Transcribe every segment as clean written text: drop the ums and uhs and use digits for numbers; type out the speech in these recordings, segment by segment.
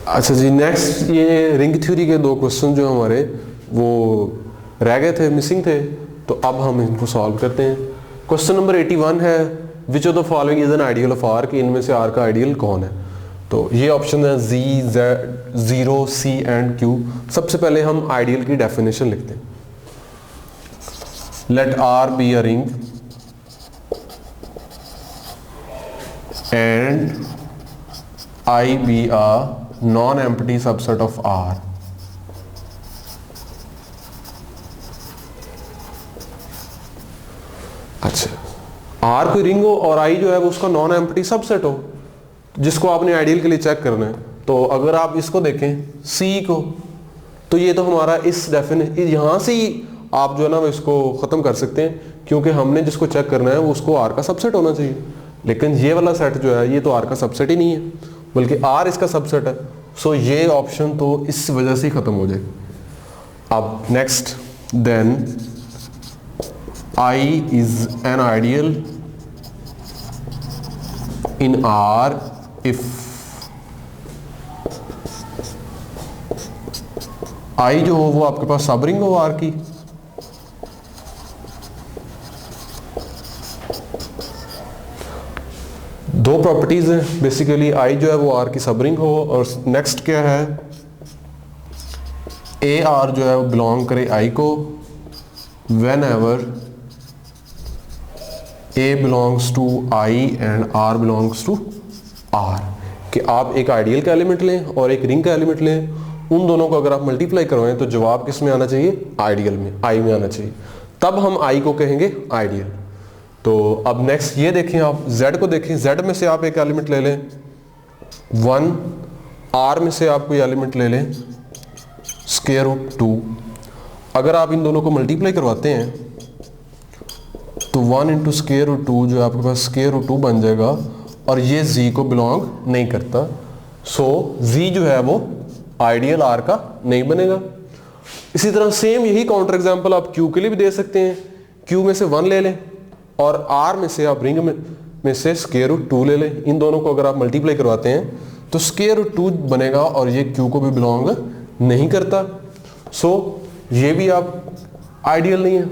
अच्छा जी, नेक्स्ट ये ring theory के दो क्वेश्चन जो हमारे वो रह गए थे, मिसिंग थे, तो अब हम इनको सॉल्व करते हैं। क्वेश्चन नंबर 81 है, which of the following is an ideal of R, कि इनमें से आर का आइडियल कौन है। तो ये ऑप्शन है G, Z, zero, C and Q. सबसे पहले हम आइडियल की डेफिनेशन लिखते हैं। Let R be a ring and I be a non-empty subset of R। अच्छा, R कोई रिंग हो और I जो है वो उसका नॉन एम्प्टी सबसेट हो, जिसको आपने आइडियल के लिए चेक करना है। तो अगर आप इसको देखें C को, तो ये तो हमारा इस डेफिनेशन यहां से ही आप जो है ना वो इसको खत्म कर सकते हैं, क्योंकि हमने जिसको चेक करना है वो उसको R का सबसेट होना चाहिए। लेकिन ये वाला सेट जो है ये तो R का सबसेट ही नहीं है, बल्कि R इसका सबसेट है। सो ये ऑप्शन तो इस वजह से ही खत्म हो जाएगा। अब next, then I is an ideal in R if I जो हो वो आपके पास सब रिंग हो R की। दो प्रॉपर्टीज हैं बेसिकली, I जो है वो R की सब रिंग हो, और नेक्स्ट क्या है, ए आर जो है वो बिलोंग करे I को whenever A belongs to I and R belongs to R। कि आप एक आइडियल का एलिमेंट लें और एक रिंग का एलिमेंट लें, उन दोनों को अगर आप मल्टीप्लाई करवाएं तो जवाब किस में आना चाहिए, आइडियल में, I में आना चाहिए, तब हम I को कहेंगे आइडियल। तो अब नेक्स्ट ये देखें, आप Z को देखें, Z में से आप एक एलिमेंट ले लें 1, R में से आप कोई एलिमेंट ले लें स्क्वायर रूट 2। अगर आप इन दोनों को मल्टीप्लाई करवाते हैं तो 1 इंटू स्क्वायर रूट 2 जो आपके पास स्क्वायर रूट 2 बन जाएगा, और ये Z को बिलोंग नहीं करता। सो Z जो है वो आइडियल R का नहीं बनेगा। इसी तरह सेम यही काउंटर एग्जांपल आप Q के लिए भी दे सकते हैं। Q में से 1 ले लें और R में से आप रिंग में से स्क्वायर रूट 2 ले लें। इन दोनों को अगर आप मल्टीप्लाई करवाते हैं तो स्क्वायर रूट 2 बनेगा, और ये Q को भी बिलोंग नहीं करता। सो ये भी आप आइडियल नहीं है।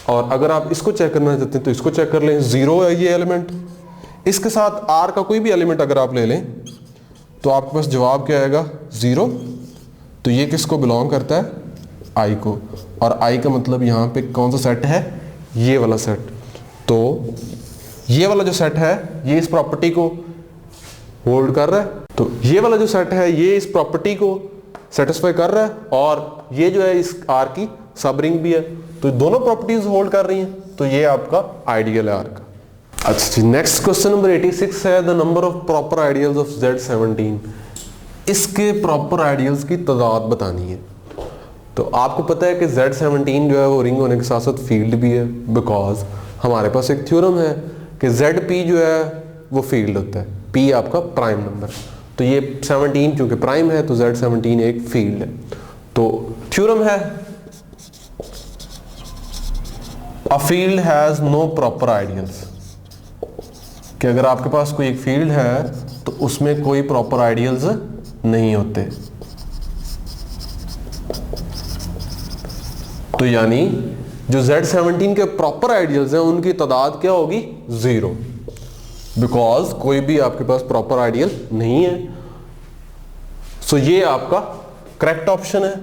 और अगर आप इसको चेक करना चाहते हैं तो इसको चेक कर लें, 0 है ये एलिमेंट, इसके साथ R का कोई भी एलिमेंट अगर आप ले लें तो आपके पास जवाब क्या आएगा, 0। तो ये किसको बिलोंग करता है, I को, और I का मतलब यहाँ पे कौन सा सेट है, ये वाला सेट। तो ये वाला जो सेट है ये इस प्रॉपर्टी को होल्ड कर रहा है, तो ये वाला जो सेट है ये इस प्रॉपर्टी को सेटिस्फाई कर रहा है, और ये जो है इस R की सब रिंग भी है, तो दोनों प्रॉपर्टीज होल्ड कर रही हैं, तो ये आपका आइडियल है R का। अच्छा जी, नेक्स्ट क्वेश्चन नंबर 86 है, the number of proper ideals of Z17। इसके प्रॉपर आइडियल्स की तादाद बतानी है। तो आपको पता है कि Z17 जो है वो रिंग होने के साथ साथ फील्ड भी है, बिकॉज हमारे पास एक थ्योरम है कि ZP जो है वो फील्ड होता है, P आपका प्राइम नंबर। तो ये 17 क्योंकि प्राइम है तो Z17 एक फील्ड है। तो थ्योरम है, a field has no proper ideals, कि अगर आपके पास कोई एक फील्ड है तो उसमें कोई प्रॉपर आइडियल्स नहीं होते। तो यानी जो Z17 के प्रॉपर आइडियल्स हैं उनकी तादाद क्या होगी, 0, बिकॉज कोई भी आपके पास प्रॉपर आइडियल नहीं है। सो ये आपका करेक्ट ऑप्शन है।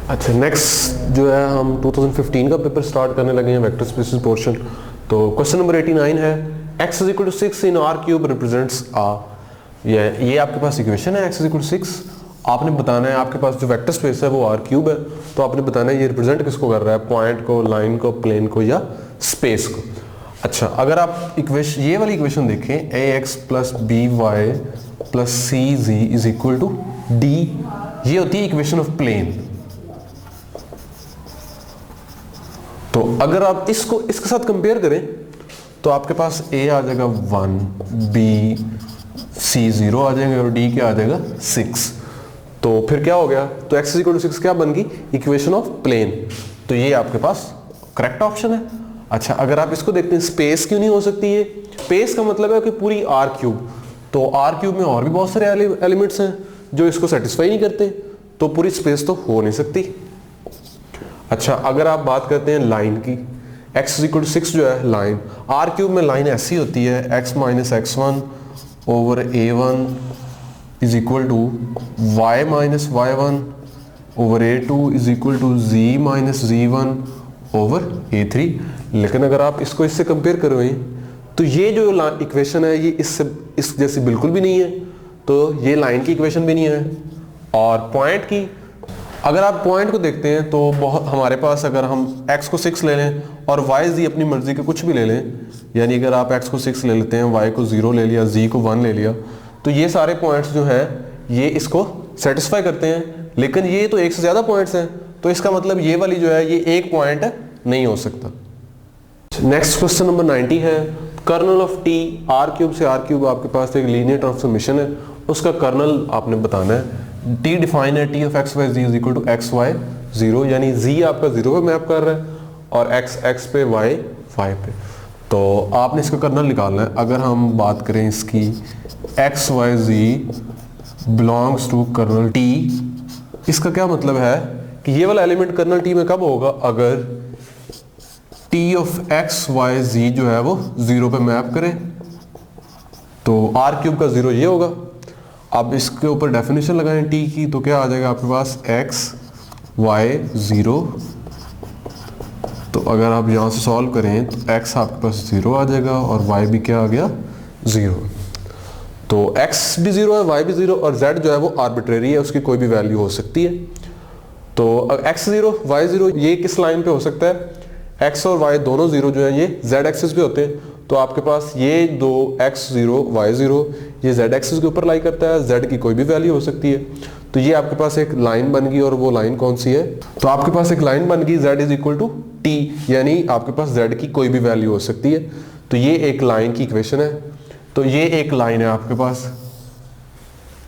अच्छा, नेक्स्ट जो है हम 2015 का पेपर स्टार्ट करने लगे हैं, वेक्टर स्पेसेस पोर्शन। तो क्वेश्चन नंबर 89 है, x is equal to 6 in R cube represents a। ये आपके पास इक्वेशन है, x is equal to 6। आपने बताना है, आपके पास जो वेक्टर स्पेस है वो R क्यूब है, तो आपने बताना है ये रिप्रेजेंट किसको कर रहा है, पॉइंट को, लाइन को, प्लेन को या स्पेस को। अच्छा, अगर आप इक्वेशन ये वाली इक्वेशन देखें, ax plus b y plus c z is equal to d, ये होती है इक्वेशन ऑफ प्लेन। तो अगर आप इसको इसके साथ कंपेयर करें तो आपके पास a आ जाएगा 1, b c 0 आ जाएंगे और d क्या आ जाएगा 6। तो फिर क्या हो गया, तो x इक्वल टू 6 क्या बन गई, इक्वेशन ऑफ प्लेन। तो ये आपके पास करेक्ट ऑप्शन है। अच्छा, अगर आप इसको देखते हैं स्पेस क्यों नहीं हो सकती है, स्पेस का मतलब है कि पूरी R क्यूब, तो R क्यूब में और भी बहुत सारे एलिमेंट्स हैं, जो इसको सेटिस्फाई नहीं करते, तो पूरी स्पेस तो हो नहीं सकती। अच्छा, अगर आप बात करते हैं लाइन की, x इक्वल टू 6 जो है लाइन, आर क्यूब में लाइन ऐसी होती है x minus x1 over a1 is equal to y minus y1 over a2 is equal to z minus z1 over a3। लेकिन अगर आप इसको इससे कंपेयर करोगे तो ये जो इक्वेशन है ये इस जैसी बिल्कुल भी नहीं है, तो ये लाइन की इक्वेशन भी नहीं है। और पॉइंट की, अगर आप पॉइंट को देखते हैं तो बहुत हमारे पास, अगर हम x को 6 ले लें और y z अपनी मर्जी के कुछ भी ले लें, यानी अगर आप x को 6 ले लेते हैं, y को 0 ले लिया, z को 1 ले लिया, तो ये सारे पॉइंट्स जो हैं ये इसको सेटिस्फाई करते हैं। लेकिन ये तो एक से ज़्यादा पॉइंट्स हैं, तो इसका मतलब ये वाली जो है ये एक पॉइंट नहीं हो सकता। नेक्स्ट क्वेश्चन नंबर 90 है, kernel of t, R cube से आर क्यूब आपके पास एक लीनियर ट्रांसफॉर्मेशन है, उसका कर्नल आपने बताना है। t डिफाइन है t of x y z is equal to x y 0, यानी z आपका 0 पे मैप कर रहा है और x x पे, y y पे, तो आपने इसका कर्नल निकालना है। अगर हम बात करें इसकी x y z belongs to kernel t, इसका क्या मतलब है कि ये वाला एलिमेंट कर्नल t में कब होगा, अगर t of x y z जो है वो 0 पे मैप करे, तो r क्यूब का 0 ये होगा। अब इसके ऊपर डेफिनेशन लगाएं t की, तो क्या आ जाएगा आपके पास x y 0, तो अगर आप यहाँ से सॉल्व करें तो x आपके पास 0 आ जाएगा और y भी क्या आ गया 0, तो x भी 0 है, y भी 0, और z जो है वो आर्बिट्रेरी है, उसकी कोई भी वैल्यू हो सकती है। तो x 0 y 0 ये किस लाइन पे हो सकता है, x और y दोनों 0 जो है ये z एक्सिस पे होते हैं, तो आपके पास ये दो x 0 y 0 ये z एक्सिस के ऊपर लाई करता है, z की कोई भी वैल्यू हो सकती है। तो ये आपके पास एक लाइन बन गई, और वो लाइन कौन सी है, तो आपके पास एक लाइन बन गई z is equal to t, यानी आपके पास z की कोई भी वैल्यू हो सकती है। तो ये एक लाइन की इक्वेशन है, तो ये एक लाइन है आपके पास।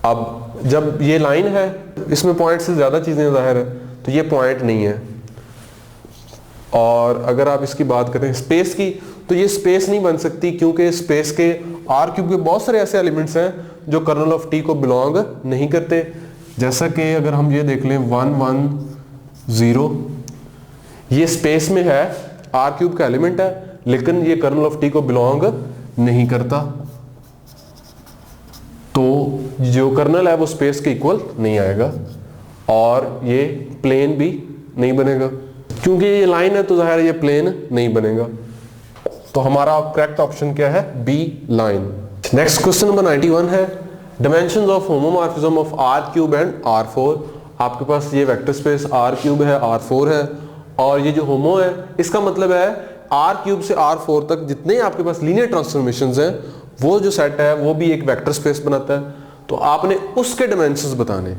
अब जब ये लाइन है, इसमें पॉइंट से ज्यादा चीजें जाहिर है, तो ये पॉइंट नहीं है। और अगर आप इसकी बात करें स्पेस की, तो ये स्पेस नहीं बन सकती, क्योंकि स्पेस के आर क्यूब के बहुत सारे ऐसे एलिमेंट्स हैं जो कर्नल ऑफ टी को बिलोंग नहीं करते। जैसा कि अगर हम ये देख लें 1 1 0, ये स्पेस में है, आर क्यूब का एलिमेंट है, लेकिन ये कर्नल ऑफ टी को बिलोंग नहीं करता, तो जो कर्नल है वो स्पेस के इक्वल नहीं आएगा, और ये प्लेन भी नहीं बनेगा, क्योंकि ये लाइन है तो जाहिर ये प्लेन नहीं बनेगा। तो हमारा करेक्ट ऑप्शन क्या है, B line. Next question number 91 है, dimensions of homomorphism of R cube and R 4। आपके पास ये वेक्टर स्पेस आर क्यूब है, आर 4 है, और ये जो होमो है इसका मतलब है आर क्यूब से आर 4 तक जितने आपके पास लीनियर ट्रांसफॉर्मेशंस हैं, वो जो सेट है वो भी एक वेक्टर स्पेस बनाता है, तो आपने उसके डायमेंशंस बताने।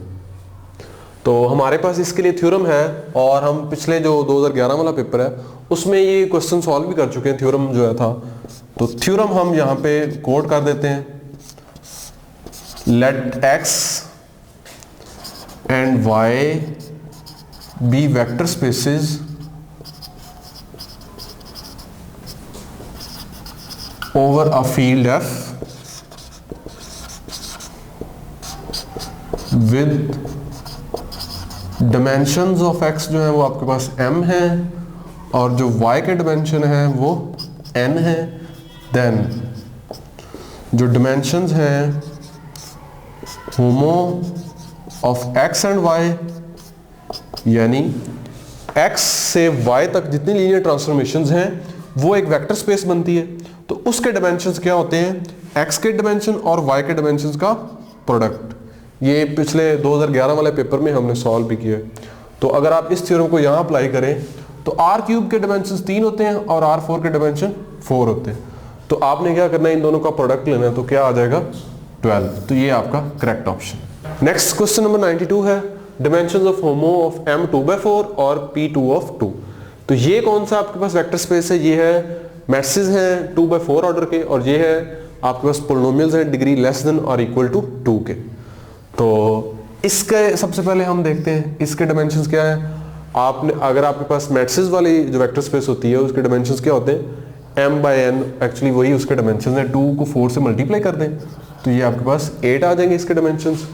तो हमारे पास इसके लिए थ्योरम है, और हम पिछले जो 2011 वाला पेपर है उसमें ये क्वेश्चन सॉल्व भी कर चुके हैं, थ्योरम जो है था। तो थ्योरम हम यहाँ पे कोड कर देते हैं, let x and y be vector spaces over a field f with dimensions of x जो है वो आपके पास m है, और जो y के डायमेंशन है वो n है। देन जो डायमेंशंस हैं होमो ऑफ x एंड y, यानी x से y तक जितनी लीनियर ट्रांसफॉर्मेशंस हैं वो एक वेक्टर स्पेस बनती है। तो उसके डायमेंशंस क्या होते हैं, x के डायमेंशन और y के डायमेंशंस का प्रोडक्ट। ये पिछले 2011 वाले पेपर में हमने सॉल्व भी किया। तो अगर आप इस थ्योरम को यहाँ अप्लाई करें तो आर क्यूब के डायमेंशन 3 होते हैं और आर 4 के डायमेंशन 4 होते हैं। तो आपने क्या करना है, इन दोनों का प्रोडक्ट लेना है, तो क्या आ जाएगा 12। तो ये आपका correct option. Next question number 92 है, dimensions of homo of m 2/4 और p 2/2। तो ये कौन सा आपके पास वेक्टर स्पेस है, ये है मैट्रिसेस हैं 2/4 ऑर्डर के, और ये है आपके पास पोलिनोमियल्स हैं डिग्री लेस देन और इक्वल टू 2 के। तो इसके सबसे पहले हम देखते हैं इसके डायमेंशंस क्या है। आपने अगर आपके पास मैट्रिसेस वाली जो वेक्टर स्पेस होती है उसके डायमेंशंस क्या होते हैं, m/n, एक्चुअली वही उसके डायमेंशंस हैं। 2 को 4 से मल्टीप्लाई कर दें तो ये आपके पास 8 आ जाएंगे इसके डायमेंशंस।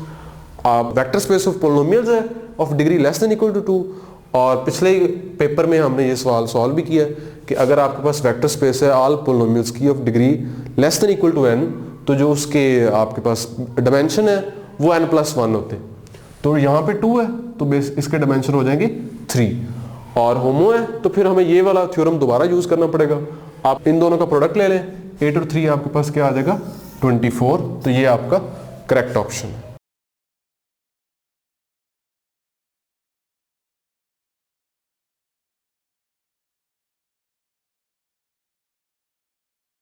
आप वेक्टर स्पेस ऑफ पोलिनोमियल्स है of degree less than equal to 2, और पिछले पेपर में हमने ये सवाल सॉल्व भी किया कि अगर आपके पास वेक्टर स्पेस है ऑल पोलिनोमियल्स की of degree less than equal to n, तो जो उसके आपके पास डायमेंशन है वो n+1 होते हैं। तो यहाँ पे 2 है तो बेस इसके डायमेंशन हो जाएंगे 3, और होमो है तो फिर हमें ये वाला थ्योरम दोबारा यूज करना पड़ेगा। आप इन दोनों का प्रोडक्ट ले लें, 8 और 3 आपके पास क्या आ जाएगा 24, तो ये आपका करेक्ट ऑप्शन है।